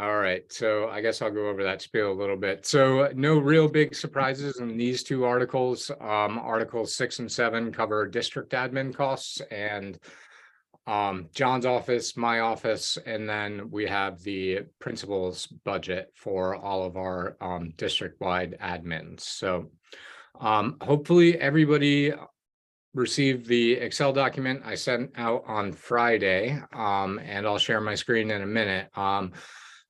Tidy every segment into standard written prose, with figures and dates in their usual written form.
All right, so I guess I'll go over that spiel a little bit. So no real big surprises in these two articles. Articles 6 and 7 cover district admin costs, and John's office, my office, and then we have the principal's budget for all of our district-wide admins. So hopefully everybody received the Excel document I sent out on Friday, and I'll share my screen in a minute.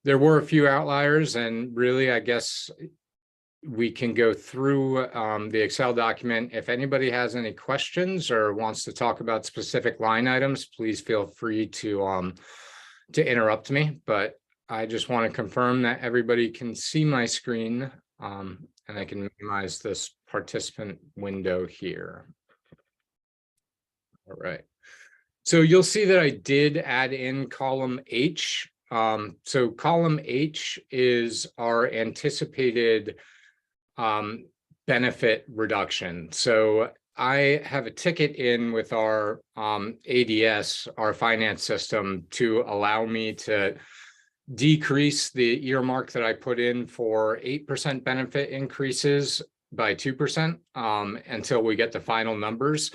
There were a few outliers, and really, I guess we can go through the Excel document. If anybody has any questions or wants to talk about specific line items, please feel free to interrupt me. But I just want to confirm that everybody can see my screen, and I can minimize this participant window here. All right. So you'll see that I did add in column H. So column H is our anticipated benefit reduction. So I have a ticket in with our ADS, our finance system, to allow me to decrease the earmark that I put in for 8% benefit increases by 2% until we get the final numbers.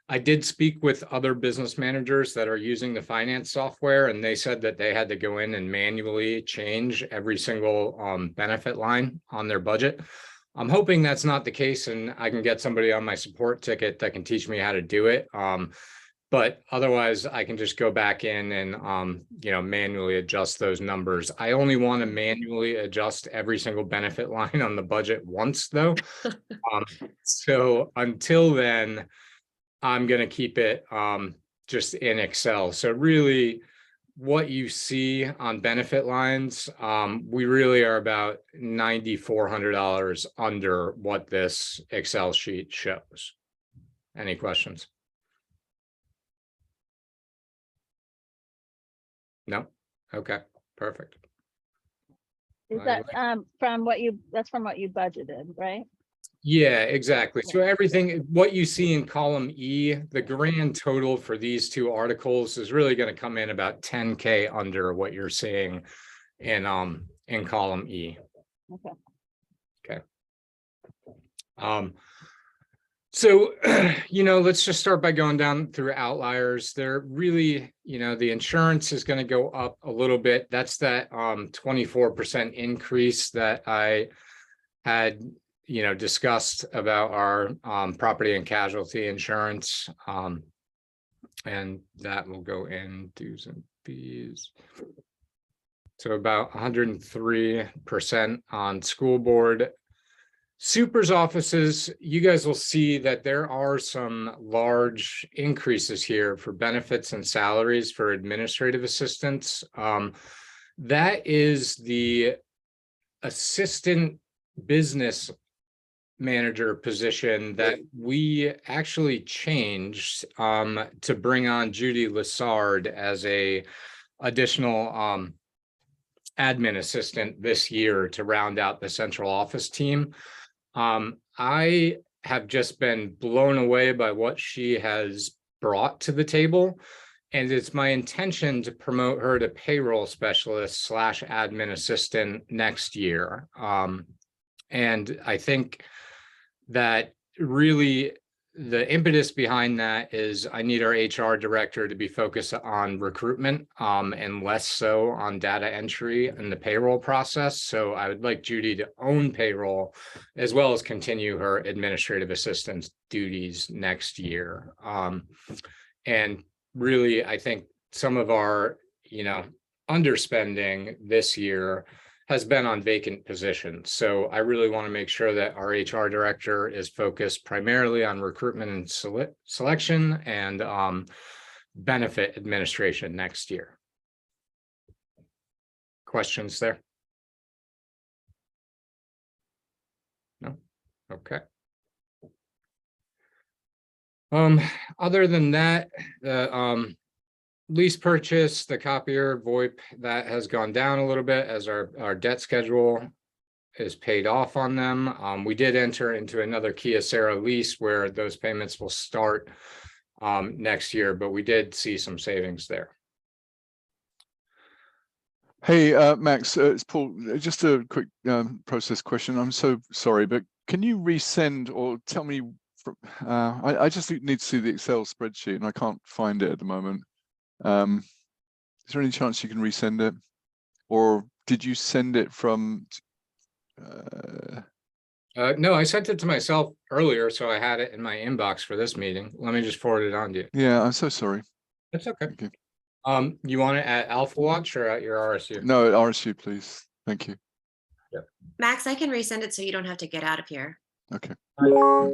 I did speak with other business managers that are using the finance software, and they said that they had to go in and manually change every single benefit line on their budget. I'm hoping that's not the case, and I can get somebody on my support ticket that can teach me how to do it. But otherwise, I can just go back in and manually adjust those numbers. I only want to manually adjust every single benefit line on the budget once, though. So until then, I'm going to keep it just in Excel. So really, what you see on benefit lines, we really are about $9,400 under what this Excel sheet shows. Any questions? No? Okay, perfect. Is that from what you budgeted, right? Yeah, exactly. So everything, what you see in column E, the grand total for these two articles is really going to come in about 10K under what you're seeing in column E. Okay. So, let's just start by going down through outliers. They're really, the insurance is going to go up a little bit. That's that 24% increase that I had discussed about our property and casualty insurance, and that will go in dues and fees. So about 103% on school board. Super's offices, you guys will see that there are some large increases here for benefits and salaries for administrative assistants. That is the assistant business manager position that we actually changed to bring on Judy Lessard as a additional admin assistant this year to round out the central office team. I have just been blown away by what she has brought to the table, and it's my intention to promote her to payroll specialist / admin assistant next year. And I think that really the impetus behind that is I need our HR director to be focused on recruitment and less so on data entry and the payroll process. So I would like Judy to own payroll as well as continue her administrative assistance duties next year. And really, I think some of our, underspending this year has been on vacant positions. So I really want to make sure that our HR director is focused primarily on recruitment and selection and benefit administration next year. Questions there? No? Okay. Other than that, the lease purchase, the copier, VoIP, that has gone down a little bit as our debt schedule is paid off on them. We did enter into another Kyocera lease where those payments will start next year, but we did see some savings there. Hey, Max, it's Paul. Just a quick process question. I'm so sorry, but can you resend or tell me? I just need to see the Excel spreadsheet, and I can't find it at the moment. Is there any chance you can resend it, or did you send it from? No, I sent it to myself earlier, so I had it in my inbox for this meeting. Let me just forward it on to you. Yeah, I'm so sorry. That's okay. Thank you. You want it at Alpha Watch or at your RSU? No, at RSU, please. Thank you. Max, I can resend it so you don't have to get out of here. Okay.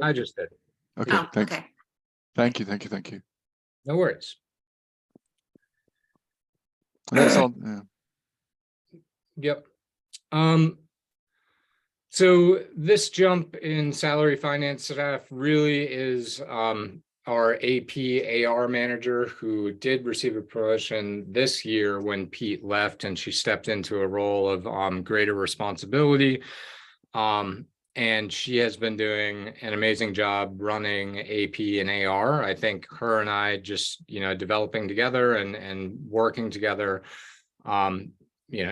I just did. Okay. Oh, Thanks. okay. Thank you. Thank you. Thank you. No worries. And that's on. Yeah. Yep. So this jump in salary finance staff really is our AP AR manager, who did receive a promotion this year when Pete left, and she stepped into a role of greater responsibility. And she has been doing an amazing job running AP and AR. I think her and I just, developing together and working together,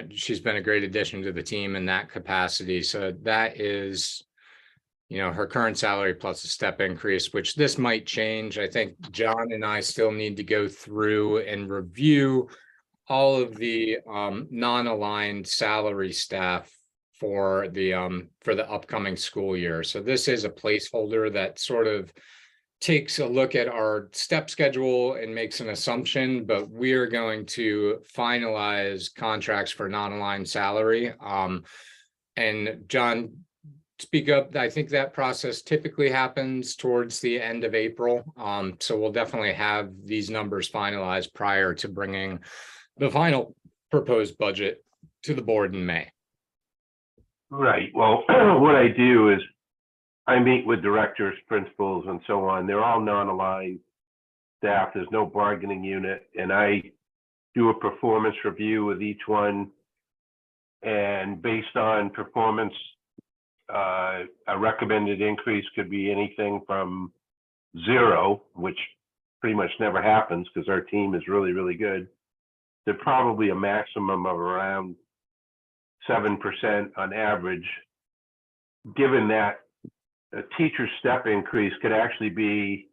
she's been a great addition to the team in that capacity. So that is, her current salary plus a step increase, which this might change. I think John and I still need to go through and review all of the non-aligned salary staff for the upcoming school year. So this is a placeholder that sort of takes a look at our step schedule and makes an assumption, but we're going to finalize contracts for non-aligned salary. And John, speak up. I think that process typically happens towards the end of April. So we'll definitely have these numbers finalized prior to bringing the final proposed budget to the board in May. Right. Well, what I do is I meet with directors, principals, and so on. They're all non-aligned staff. There's no bargaining unit. And I do a performance review with each one. And based on performance, a recommended increase could be anything from 0, which pretty much never happens because our team is really, really good, to probably a maximum of around 7% on average. Given that a teacher step increase could actually be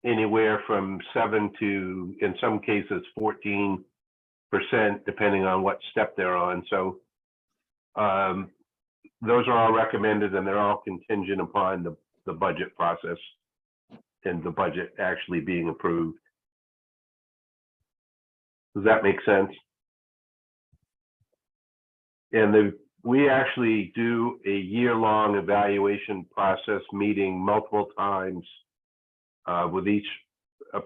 anywhere from 7 to, in some cases, 14%, depending on what step they're on. So those are all recommended, and they're all contingent upon the budget process and the budget actually being approved. Does that make sense? And we actually do a year-long evaluation process, meeting multiple times with each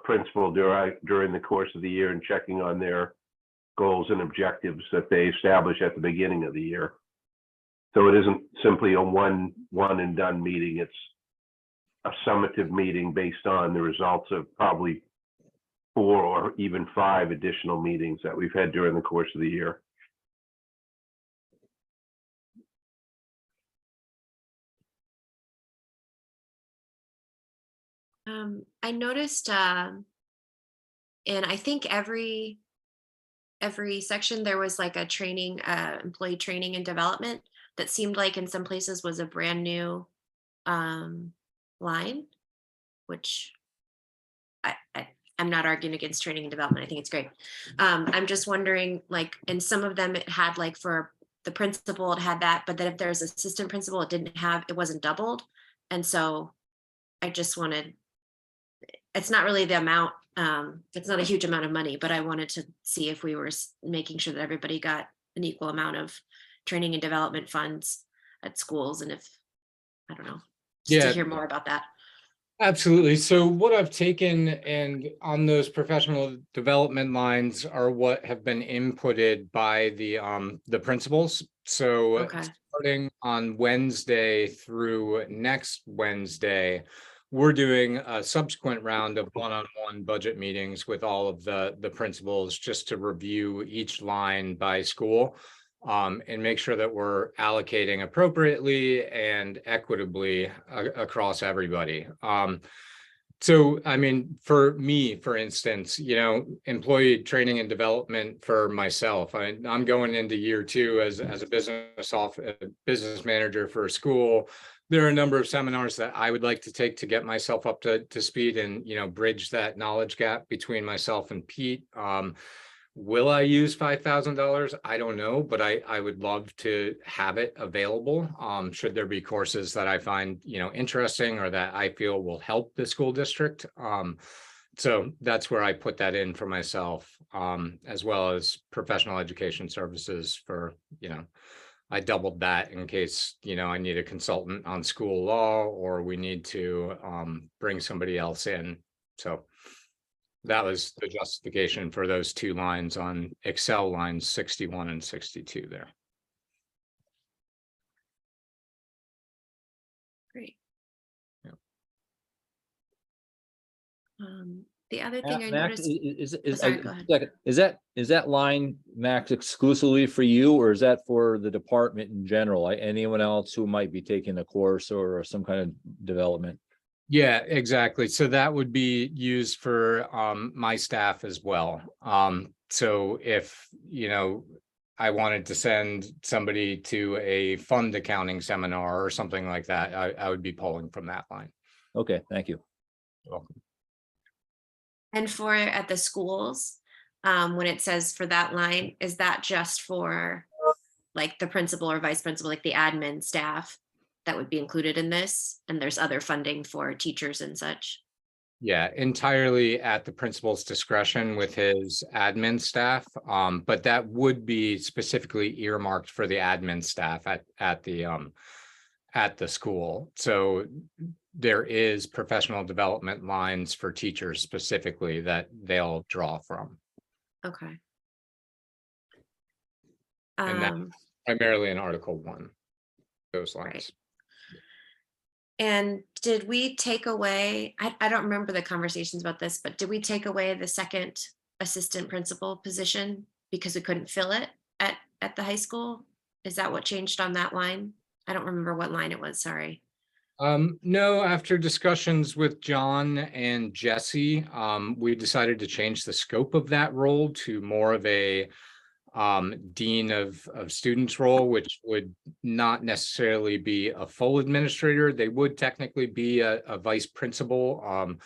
principal during the course of the year, and checking on their goals and objectives that they establish at the beginning of the year. So it isn't simply a one and done meeting. It's a summative meeting based on the results of probably 4 or even 5 additional meetings that we've had during the course of the year. I noticed, and I think every section there was like a training, employee training and development that seemed like in some places was a brand new line, which I'm not arguing against training and development. I think it's great. I'm just wondering, like, in some of them it had, like, for the principal it had that, but then if there's assistant principal it wasn't doubled. And so I just wanted, it's not really the amount, it's not a huge amount of money, but I wanted to see if we were making sure that everybody got an equal amount of training and development funds at schools, and if, I don't know, just to hear more about that. Absolutely. So what I've taken and on those professional development lines are what have been inputted by the principals. So Okay. starting on Wednesday through next Wednesday, we're doing a subsequent round of one-on-one budget meetings with all of the principals, just to review each line by school, and make sure that we're allocating appropriately and equitably across everybody. So, I mean, for me, for instance, employee training and development for myself, I'm going into year 2 as a business manager for a school. There are a number of seminars that I would like to take to get myself up to speed and, bridge that knowledge gap between myself and Pete. Will I use $5,000? I don't know, but I would love to have it available. Should there be courses that I find, interesting or that I feel will help the school district. So that's where I put that in for myself, as well as professional education services for, I doubled that in case, I need a consultant on school law or we need to bring somebody else in. So that was the justification for those 2 lines on Excel lines 61 and 62 there. Great. Yeah. The other thing I Max, noticed. Sorry, go ahead. second, is that line, Max, exclusively for you, or is that for the department in general? Anyone else who might be taking a course or some kind of development? Yeah, exactly. So that would be used for my staff as well. So if, I wanted to send somebody to a fund accounting seminar or something like that, I would be pulling from that line. Okay, thank you. You're welcome. And for at the schools, when it says for that line, is that just for like the principal or vice principal, like the admin staff that would be included in this? And there's other funding for teachers and such? Yeah, entirely at the principal's discretion with his admin staff. But that would be specifically earmarked for the admin staff at the school. So there is professional development lines for teachers specifically that they'll draw from. Okay. And that's primarily in Article 1, those lines. Right. And did we take away, I don't remember the conversations about this, but did we take away the second assistant principal position because we couldn't fill it at the high school? Is that what changed on that line? I don't remember what line it was, sorry. No, after discussions with John and Jesse, we decided to change the scope of that role to more of a dean of students role, which would not necessarily be a full administrator. They would technically be a vice principal.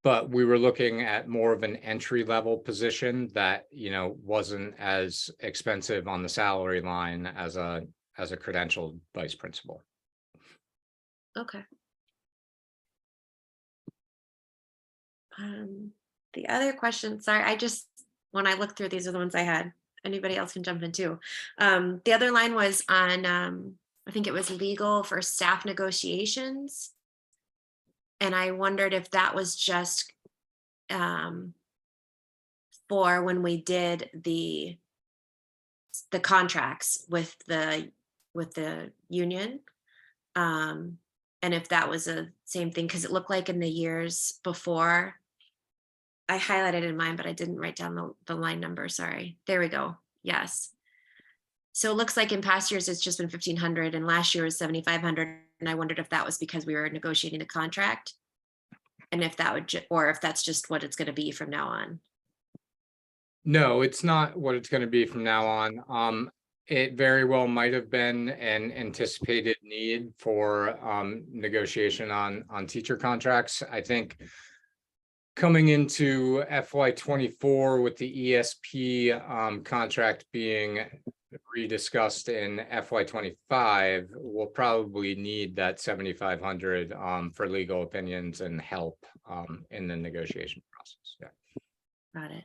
But we were looking at more of an entry level position that, wasn't as expensive on the salary line as a credentialed vice principal. Okay. The other question, sorry, when I looked through, these are the ones I had. Anybody else can jump in too. The other line was on, I think it was legal for staff negotiations. And I wondered if that was just for when we did the contracts with the union. And if that was a same thing, because it looked like in the years before, I highlighted in mine, but I didn't write down the line number, sorry. There we go, yes. So it looks like in past years, it's just been 1,500 and last year was 7,500. And I wondered if that was because we were negotiating a contract. And if that would, or if that's just what it's gonna be from now on. No, it's not what it's going to be from now on. It very well might have been an anticipated need for negotiation on teacher contracts. I think coming into FY24 with the ESP contract being rediscussed in FY25, we'll probably need that 7,500 for legal opinions and help in the negotiation process. Yeah. Got it.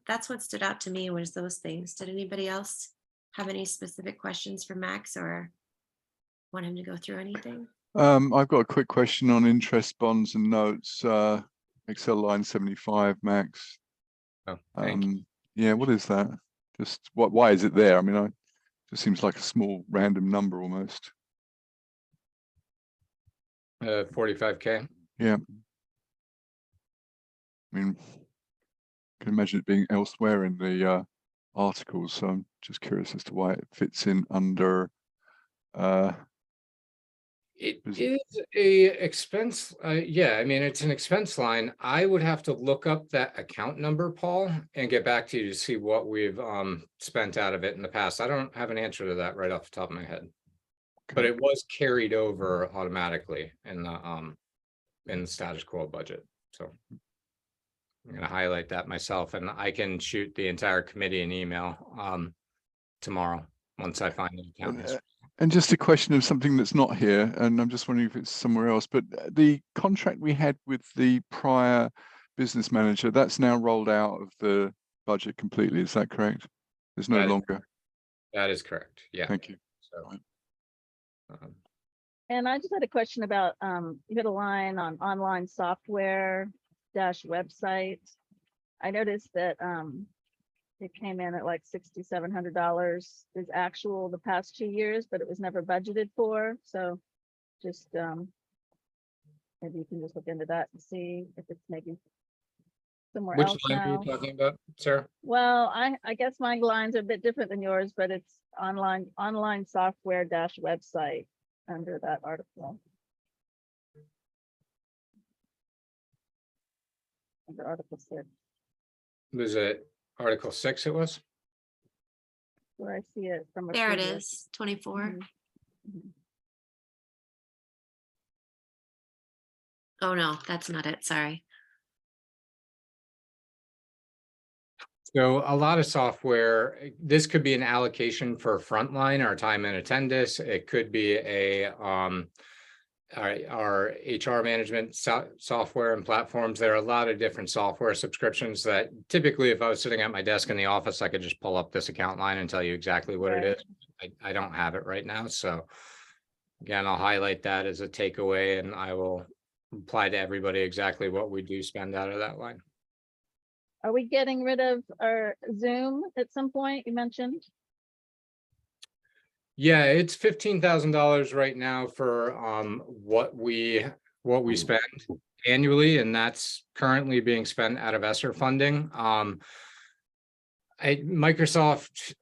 That's what stood out to me was those things. Did anybody else have any specific questions for Max or want him to go through anything? I've got a quick question on interest bonds and notes, Excel line 75, Max. Oh, thank you. Yeah, what is that? Just why is it there? I mean, it just seems like a small random number almost. 45K. Yeah. I mean, I can imagine it being elsewhere in the articles, so I'm just curious as to why it fits in under It Is- is a expense, yeah, I mean, it's an expense line. I would have to look up that account number, Paul, and get back to you to see what we've spent out of it in the past. I don't have an answer to that right off the top of my head. But Okay. it was carried over automatically in the status quo budget, so. I'm gonna highlight that myself, and I can shoot the entire committee an email tomorrow, once I find the account. And, history. and just a question of something that's not here, and I'm just wondering if it's somewhere else, but the contract we had with the prior business manager, that's now rolled out of the budget completely, is that correct? There's no That is- longer, That is correct, yeah. thank you. So, Right. And I just had a question about, you had a line on online software dash website. I noticed that, it came in at like $6,700 is actual the past 2 years, but it was never budgeted for, so just, maybe you can just look into that and see if it's maybe somewhere Which else line are now. you talking about, Sarah? Well, I guess my lines are a bit different than yours, but it's online software dash website under that article. Under Article 6, Was it Article 6 it was? where I see it from. a There it previous- is, 24. Mhm, mhm. Oh, no, that's not it. Sorry. So a lot of software, this could be an allocation for frontline or time and attendance. It could be our HR management software and platforms. There are a lot of different software subscriptions that typically, if I was sitting at my desk in the office, I could just pull up this account line and tell you exactly what it Right. is. I don't have it right now, so again, I'll highlight that as a takeaway, and I will reply to everybody exactly what we do spend out of that line. Are we getting rid of our Zoom at some point, you mentioned? Yeah, it's $15,000 right now for what we spend annually, and that's currently being spent out of ESSER funding. Microsoft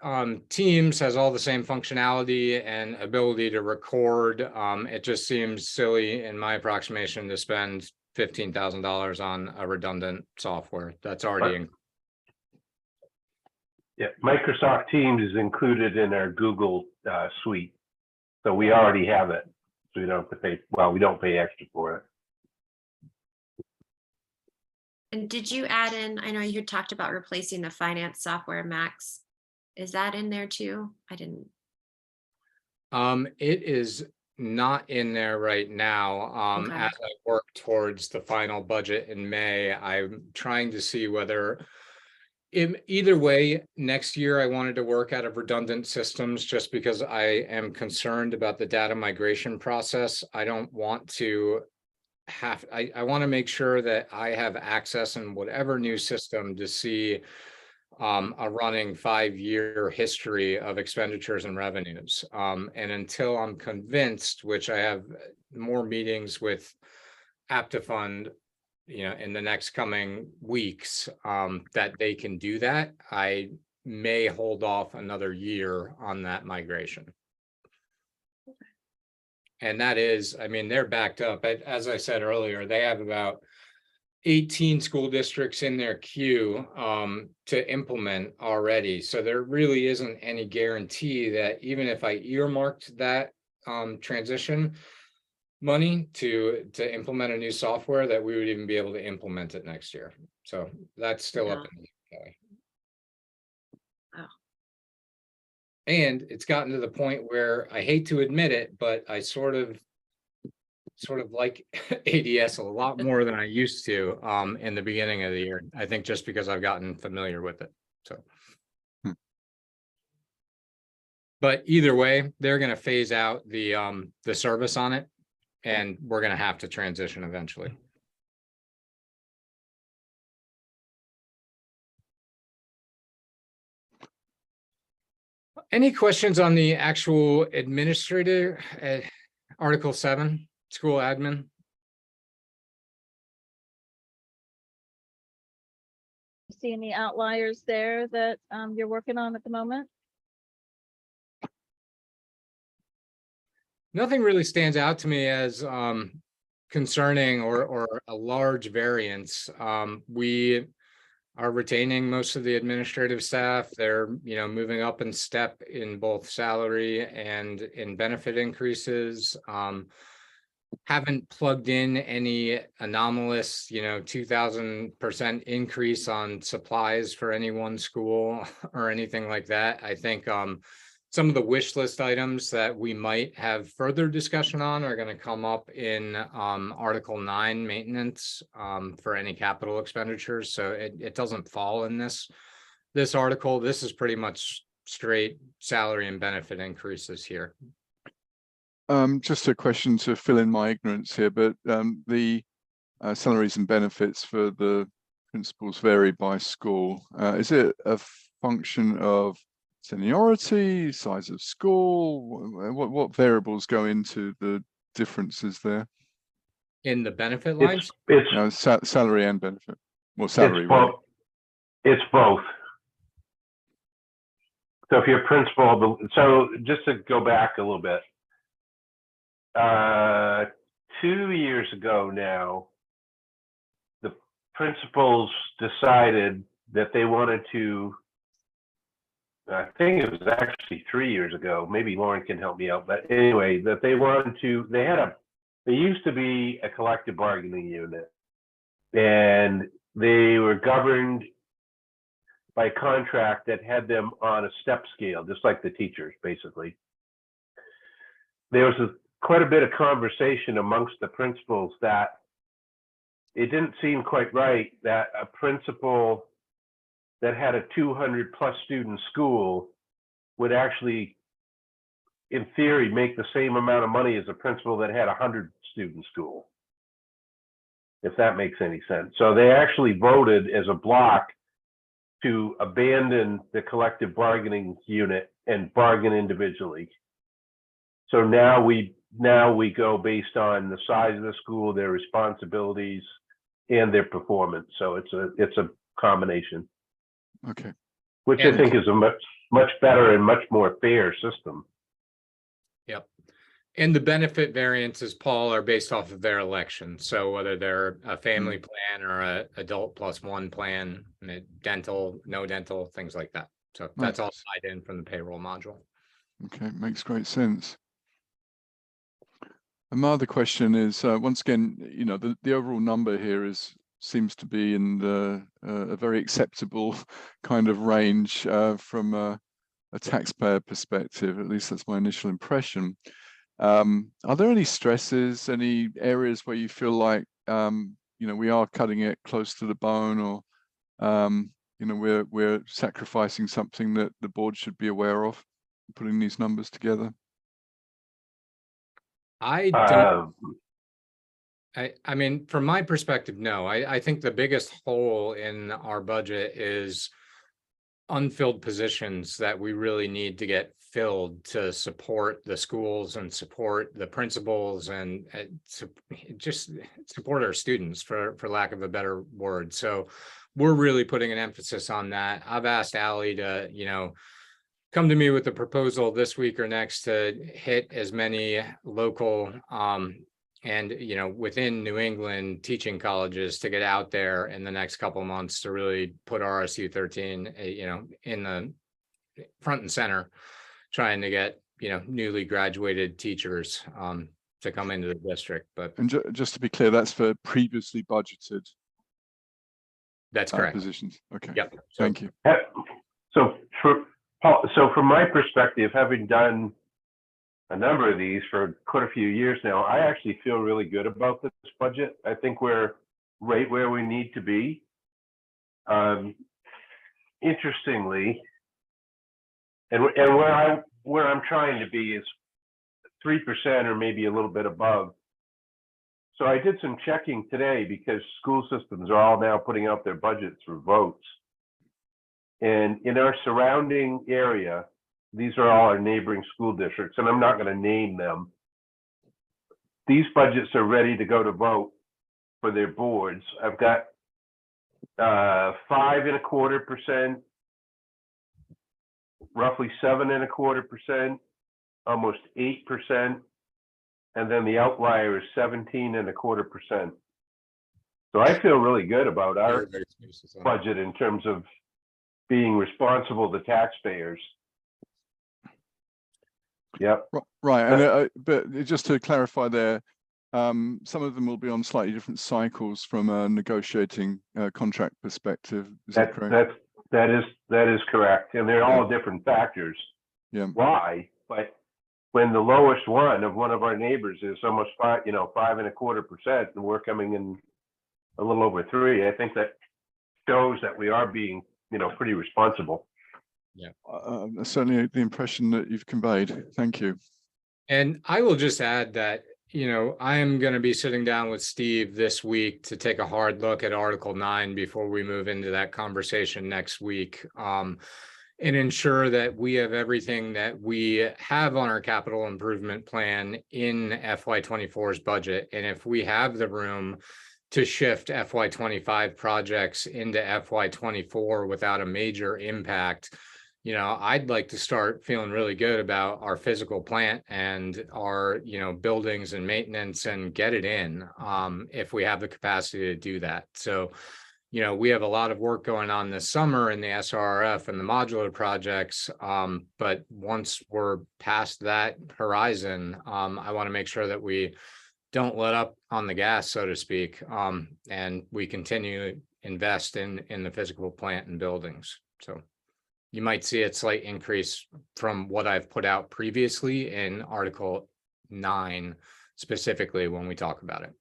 Teams has all the same functionality and ability to record. It just seems silly in my approximation to spend $15,000 on a redundant software that's already in. Yeah, Microsoft Teams is included in our Google suite. So we already have it. So we don't have to pay, well, we don't pay extra for it. And did you add in, I know you had talked about replacing the finance software, Max. Is that in there too? I didn't. It is not in there right now. Okay. As I work towards the final budget in May, I'm trying to see whether in either way, next year I wanted to work out of redundant systems just because I am concerned about the data migration process. I don't want to I want to make sure that I have access in whatever new system to see a running 5-year history of expenditures and revenues. And until I'm convinced, which I have more meetings with Aptifund, in the next coming weeks, that they can do that, I may hold off another year on that migration. And that is, I mean, they're backed up. As I said earlier, they have about 18 school districts in their queue to implement already. So there really isn't any guarantee that even if I earmarked that transition money to implement a new software, that we would even be able to implement it next year. So that's still up in the air. Oh. And it's gotten to the point where I hate to admit it, but I sort of like ADS a lot more than I used to in the beginning of the year. I think just because I've gotten familiar with it. So. But either way, they're gonna phase out the service on it, and we're gonna have to transition eventually. Any questions on the actual administrator, Article 7, school admin? See any outliers there that you're working on at the moment? Nothing really stands out to me as concerning or a large variance. We are retaining most of the administrative staff. They're, moving up in step in both salary and in benefit increases. Haven't plugged in any anomalous, 2000% increase on supplies for any one school or anything like that. I think some of the wish list items that we might have further discussion on are going to come up in Article 9 maintenance for any capital expenditures. So it doesn't fall in this article. This is pretty much straight salary and benefit increases here. Just a question to fill in my ignorance here, but the salaries and benefits for the principals vary by school. Is it a function of seniority, size of school? What variables go into the differences there? In the benefit lines? It's Salary and benefit. Well, salary, It's really. both. It's both. So if you're principal, so just to go back a little bit, 2 years ago now, the principals decided that they wanted to, I think it was actually 3 years ago, maybe Lauren can help me out, but anyway, that they wanted to, they used to be a collective bargaining unit, and they were governed by contract that had them on a step scale, just like the teachers, basically. There was quite a bit of conversation amongst the principals that it didn't seem quite right that a principal that had a 200 plus student school would actually, in theory, make the same amount of money as a principal that had a 100 student school, if that makes any sense. So they actually voted as a block to abandon the collective bargaining unit and bargain individually. So now we go based on the size of the school, their responsibilities, and their performance. So it's a combination, Okay. which And- I think is a much better and much more fair system. Yep. And the benefit variances, Paul, are based off of their election. So whether they're a family plan or a adult plus one plan, dental, no dental, things like that. So that's all Nice. tied in from the payroll module. Okay, makes great sense. And my other question is, once again, the overall number here seems to be in a very acceptable kind of range from a taxpayer perspective. At least that's my initial impression. Are there any stresses, any areas where you feel like we are cutting it close to the bone, or we're sacrificing something that the board should be aware of, putting these numbers together? I don't, I mean, from my perspective, no. I think the biggest hole in our budget is unfilled positions that we really need to get filled to support the schools and support the principals and just support our students, for lack of a better word. So we're really putting an emphasis on that. I've asked Ally to, come to me with a proposal this week or next to hit as many local and within New England teaching colleges to get out there in the next couple of months to really put RSU 13 in the front and center, trying to get newly graduated teachers to come into the district. But And just to be clear, that's for previously budgeted that's correct. positions. Okay. Yep. So Thank you. So from my perspective, having done a number of these for quite a few years now, I actually feel really good about this budget. I think we're right where we need to be. Interestingly, and where I'm trying to be is 3% or maybe a little bit above. So I did some checking today because school systems are all now putting out their budgets for votes. And in our surrounding area, these are all our neighboring school districts, and I'm not going to name them. These budgets are ready to go to vote for their boards. I've got 5.25%, roughly 7.25%, almost 8%, and then the outlier is 17.25%. So I feel really good about our Everybody's faces on it. budget in terms of being responsible to taxpayers. Yep, Right, and but just to clarify there, some of them will be on slightly different cycles from a negotiating contract perspective. Is that correct? that is correct, and they're all different factors. Yeah. Why? But when the lowest one of our neighbors is almost 5.25%, and we're coming in a little over 3, I think that shows that we are being, pretty responsible. Certainly the impression that you've conveyed. Thank you. And I will just add that, I am going to be sitting down with Steve this week to take a hard look at Article 9 before we move into that conversation next week. And ensure that we have everything that we have on our capital improvement plan in FY24's budget. And if we have the room to shift FY25 projects into FY24 without a major impact, I'd like to start feeling really good about our physical plant and our, buildings and maintenance and get it in, if we have the capacity to do that. So, we have a lot of work going on this summer in the SRF and the modular projects. But once we're past that horizon, I want to make sure that we don't let up on the gas, so to speak, and we continue to invest in the physical plant and buildings. So you might see a slight increase from what I've put out previously in Article 9, specifically when we talk about it.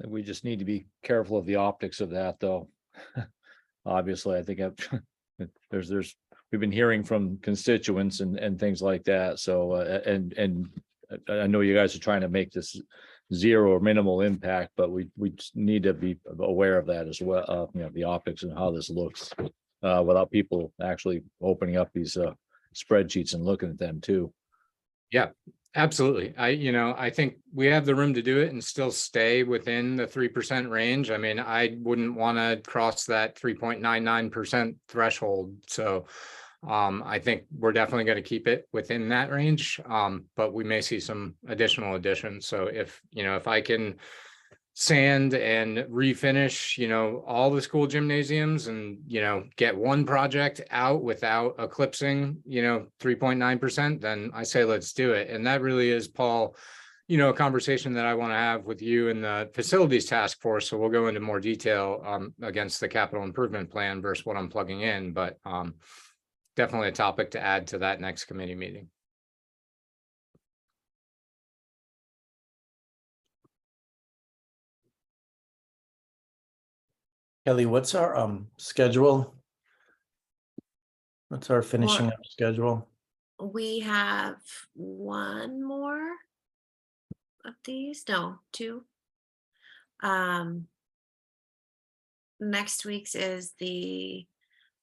We just need to be careful of the optics of that, though. Obviously, I think we've been hearing from constituents and things like that. So, and I know you guys are trying to make this zero or minimal impact, but we just need to be aware of that as well. The optics and how this looks, without people actually opening up these spreadsheets and looking at them too. Yeah, absolutely. I think we have the room to do it and still stay within the 3% range. I mean, I wouldn't want to cross that 3.99% threshold. So I think we're definitely going to keep it within that range. But we may see some additional additions. So if I can sand and refinish, all the school gymnasiums and, get one project out without eclipsing, 3.9%, then I say, let's do it. And that really is, Paul, a conversation that I want to have with you and the facilities task force. So we'll go into more detail against the capital improvement plan versus what I'm plugging in, but definitely a topic to add to that next committee meeting. Kelly, what's our schedule? What's our finishing up schedule? We have one more of these, no, 2. Next week's is 8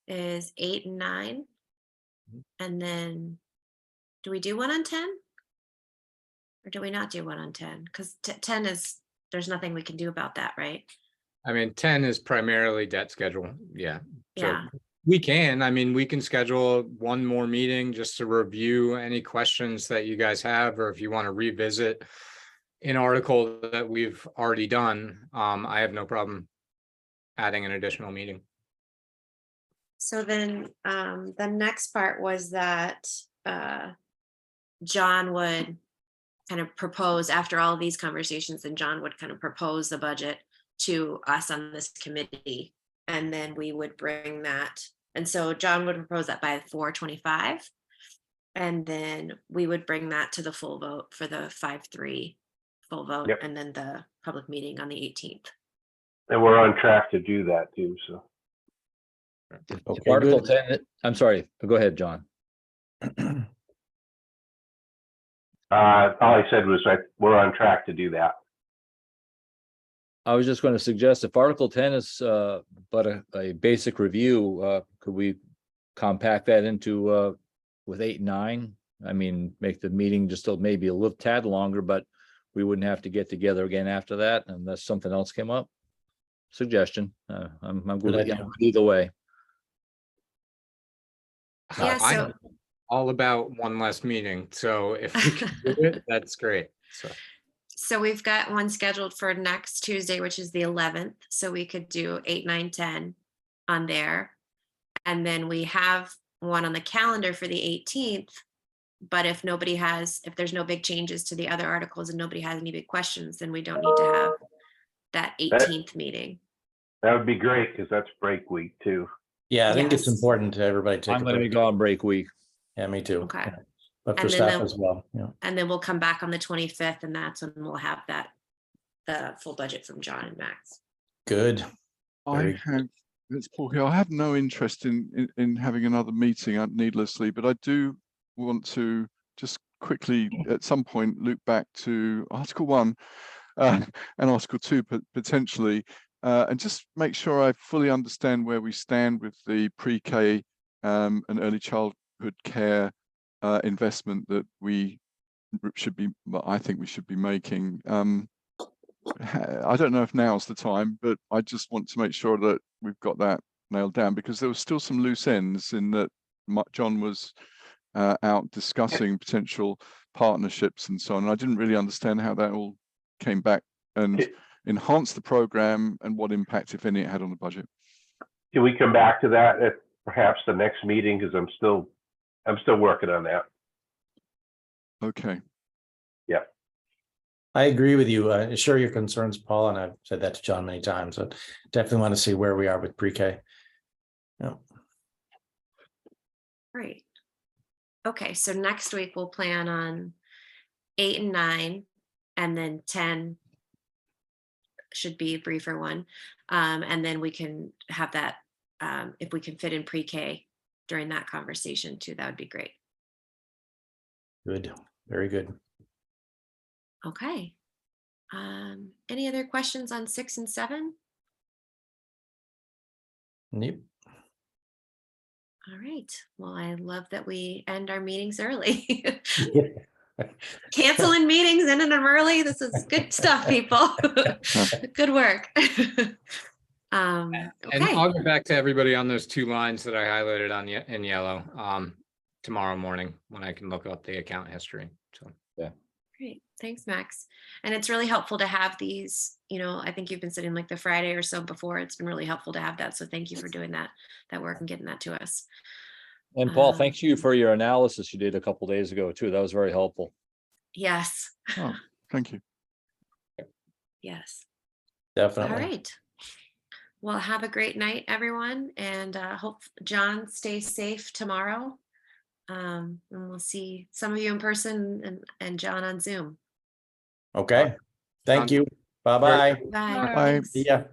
and 9. And then do we do 1 on 10? Or do we not do 1 on 10? Because 10 is, there's nothing we can do about that, right? I mean, 10 is primarily debt schedule. Yeah. So Yeah. we can schedule one more meeting just to review any questions that you guys have, or if you want to revisit an article that we've already done, I have no problem adding an additional meeting. So then the next part was that John would kind of propose, after all of these conversations, then John would kind of propose the budget to us on this committee, and then we would bring that. And so John would propose that by 4/25, and then we would bring that to the full vote for the 5-3 full vote, Yep. and then the public meeting on the 18th. And we're on track to do that too, so. Okay, Article good. 10, I'm sorry, go ahead, John. All I said was we're on track to do that. I was just going to suggest if Article 10 is but a basic review, could we compact that into with 8 and 9? I mean, make the meeting just maybe a little tad longer, but we wouldn't have to get together again after that unless something else came up. Suggestion. I'm good idea. either way. Yeah, I'm so all about one less meeting, so if we can do it, that's great, so. we've got one scheduled for next Tuesday, which is the 11th. So we could do 8, 9, 10 on there. And then we have one on the calendar for the 18th. But if there's no big changes to the other articles and nobody has any big questions, then we don't need to have that 18th meeting. That would be great because that's break week too. Yeah, I think it's Yes. important to everybody take I'm a gonna be break. gone break week. Yeah, me too. Okay. Yeah. But for And then staff they'll- as well, yeah. And then we'll come back on the 25th, and that's when we'll have the full budget from John and Max. Good. I Very have, it's Paul here. I have no interest in having another meeting needlessly, but I do want to just quickly at some point loop back to Article 1 and Article 2 potentially, and just make sure I fully understand where we stand with the pre-K and early childhood care investment that we should be, I think we should be making. I don't know if now's the time, but I just want to make sure that we've got that nailed down, because there was still some loose ends in that John was out discussing potential partnerships and so on. I didn't really understand how that all came back and enhanced the program and what impact, if any, it had on the budget. Can we come back to that at perhaps the next meeting? Because I'm still working on that. Okay. I agree with you. Share your concerns, Paul, and I've said that to John many times. So definitely want to see where we are with pre-K. Yeah. Great. Okay, so next week we'll plan on 8 and 9, and then 10 should be a briefer one. And then we can have that, if we can fit in pre-K during that conversation too, that would be great. Good. Very good. Okay. Any other questions on 6 and 7? Yep. All right. Well, I love that we end our meetings early. Canceling meetings, ending them early. This is good stuff, people. Good work. And Okay. I'll get back to everybody on those 2 lines that I highlighted on in yellow tomorrow morning when I can look up the account history. So Great. Thanks, Max. And it's really helpful to have these, I think you've been sitting like the Friday or so before. It's been really helpful to have that. So thank you for doing that work and getting that to us. And Paul, thank you for your analysis you did a couple days ago too. That was very helpful. Yes. Oh, thank you. Yes. Definitely. All right. Well, have a great night, everyone. And hope John stays safe tomorrow. And we'll see some of you in person and John on Zoom. Okay. Thank you. Bye-bye. Bye. Bye. Thanks. See ya.